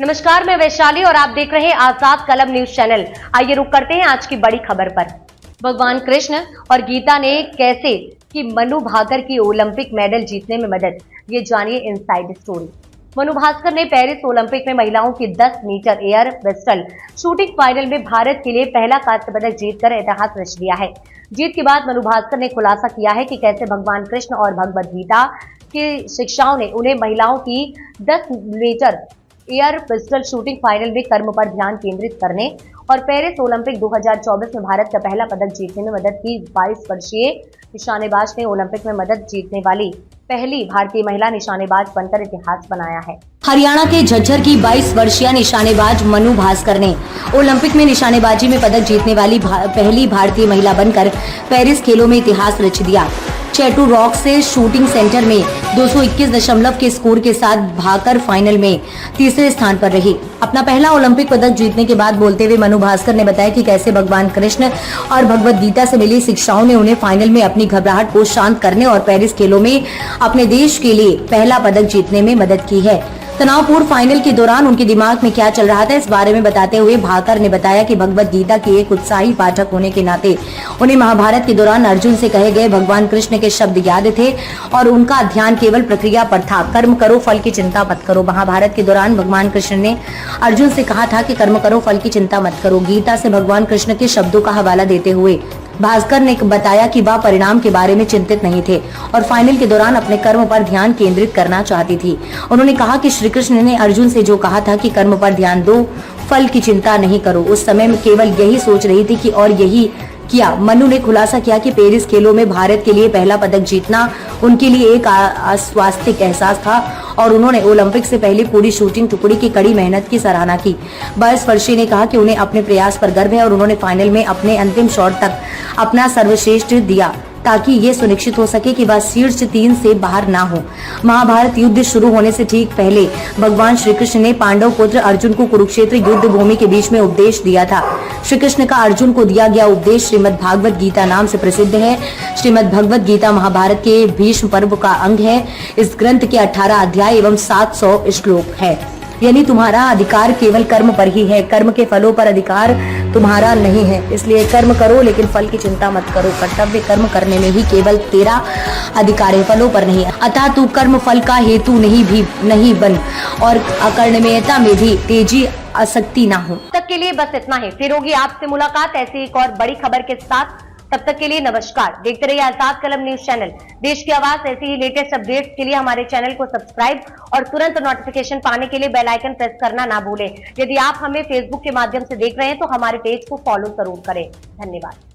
नमस्कार, मैं वैशाली और आप देख रहे हैं आजाद कलम न्यूज चैनल। आइए रुक करते हैं आज की बड़ी खबर पर। भगवान कृष्ण और गीता ने कैसे की मनु भाकर की ओलंपिक मेडल जीतने में मदद, ये जानिए इनसाइड स्टोरी। मनु भाकर ने पेरिस ओलंपिक में महिलाओं की 10 metre air pistol shooting final में भारत के लिए पहला कांस्य पदक जीतकर इतिहास रच दिया है। जीत के बाद मनु भाकर ने खुलासा किया है कि कैसे भगवान कृष्ण और भगवद गीता की शिक्षाओं ने उन्हें महिलाओं की 10 metre air pistol shooting final में कर्म पर ध्यान केंद्रित करने और पेरिस ओलंपिक 2024 में भारत का पहला पदक जीतने में मदद की। 22 वर्षीय निशानेबाज ने ओलंपिक में मदद जीतने वाली पहली भारतीय महिला निशानेबाज बनकर इतिहास बनाया है। हरियाणा के झज्जर की 22 वर्षीय निशानेबाज मनु भाकर ने ओलंपिक में निशानेबाजी में पदक जीतने वाली पहली भारतीय महिला बनकर पेरिस खेलों में इतिहास रच दिया। चैटू रॉक से शूटिंग सेंटर में 221 दशमलव के स्कोर के साथ भाकर फाइनल में तीसरे स्थान पर रही। अपना पहला ओलंपिक पदक जीतने के बाद बोलते हुए मनु भाकर ने बताया कि कैसे भगवान कृष्ण और भगवद गीता से मिली शिक्षाओं ने उन्हें फाइनल में अपनी घबराहट को शांत करने और पेरिस खेलों में अपने देश के लिए पहला पदक जीतने में मदद की है। तनावपूर्ण फाइनल के दौरान उनके दिमाग में क्या चल रहा था, इस बारे में बताते हुए भाकर ने बताया कि भगवद गीता के एक उत्साही पाठक होने के नाते उन्हें महाभारत के दौरान अर्जुन से कहे गए भगवान कृष्ण के शब्द याद थे और उनका ध्यान केवल प्रक्रिया पर था। कर्म करो, फल की चिंता मत करो। महाभारत के दौरान भगवान कृष्ण ने अर्जुन से कहा था कि कर्म करो, फल की चिंता मत करो। गीता से भगवान कृष्ण के शब्दों का हवाला देते हुए भास्कर ने बताया कि वह परिणाम के बारे में चिंतित नहीं थे और फाइनल के दौरान अपने कर्म पर ध्यान केंद्रित करना चाहती थी। उन्होंने कहा कि श्री कृष्ण ने अर्जुन से जो कहा था कि कर्म पर ध्यान दो, फल की चिंता नहीं करो, उस समय में केवल यही सोच रही थी कि और यही किया। मनु ने खुलासा किया कि पेरिस खेलों में भारत के लिए पहला पदक जीतना उनके लिए एक आश्वास्तिक एहसास था और उन्होंने ओलंपिक से पहले पूरी शूटिंग टुकड़ी की कड़ी मेहनत की सराहना की। 22 वर्षीय ने कहा कि उन्हें अपने प्रयास पर गर्व है और उन्होंने फाइनल में अपने अंतिम शॉट तक अपना सर्वश्रेष्ठ दिया ताकि ये सुनिश्चित हो सके कि वह शीर्ष 3 से बाहर ना हो। महाभारत युद्ध शुरू होने से ठीक पहले भगवान श्री कृष्ण ने पांडव पुत्र अर्जुन को कुरुक्षेत्र युद्ध भूमि के बीच में उपदेश दिया था। श्री कृष्ण का अर्जुन को दिया गया उपदेश श्रीमद् भागवत गीता नाम से प्रसिद्ध है। श्रीमद् भगवत गीता महाभारत के भीष्म पर्व का अंग है। इस ग्रंथ के 18 अध्याय एवं 700 श्लोक है। यानी तुम्हारा अधिकार केवल कर्म पर ही है, कर्म के फलों पर अधिकार तुम्हारा नहीं है। इसलिए कर्म करो लेकिन फल की चिंता मत करो। कर्तव्य कर्म करने में ही केवल तेरा अधिकार है, फलों पर नहीं है। अतः तू कर्म फल का हेतु नहीं बन और अकर्मण्यता में भी तेजी आसक्ति ना हो। तब तक के लिए बस इतना ही। फिर होगी आपसे मुलाकात ऐसी एक और बड़ी खबर के साथ। तब तक के लिए नमस्कार। देखते रहिए आजाद कलम न्यूज चैनल। देश की आवाज ऐसी ही लेटेस्ट अपडेट्स के लिए हमारे चैनल को सब्सक्राइब और तुरंत नोटिफिकेशन पाने के लिए बेल आइकन प्रेस करना ना भूलें। यदि आप हमें फेसबुक के माध्यम से देख रहे हैं तो हमारे पेज को फॉलो जरूर करें। धन्यवाद।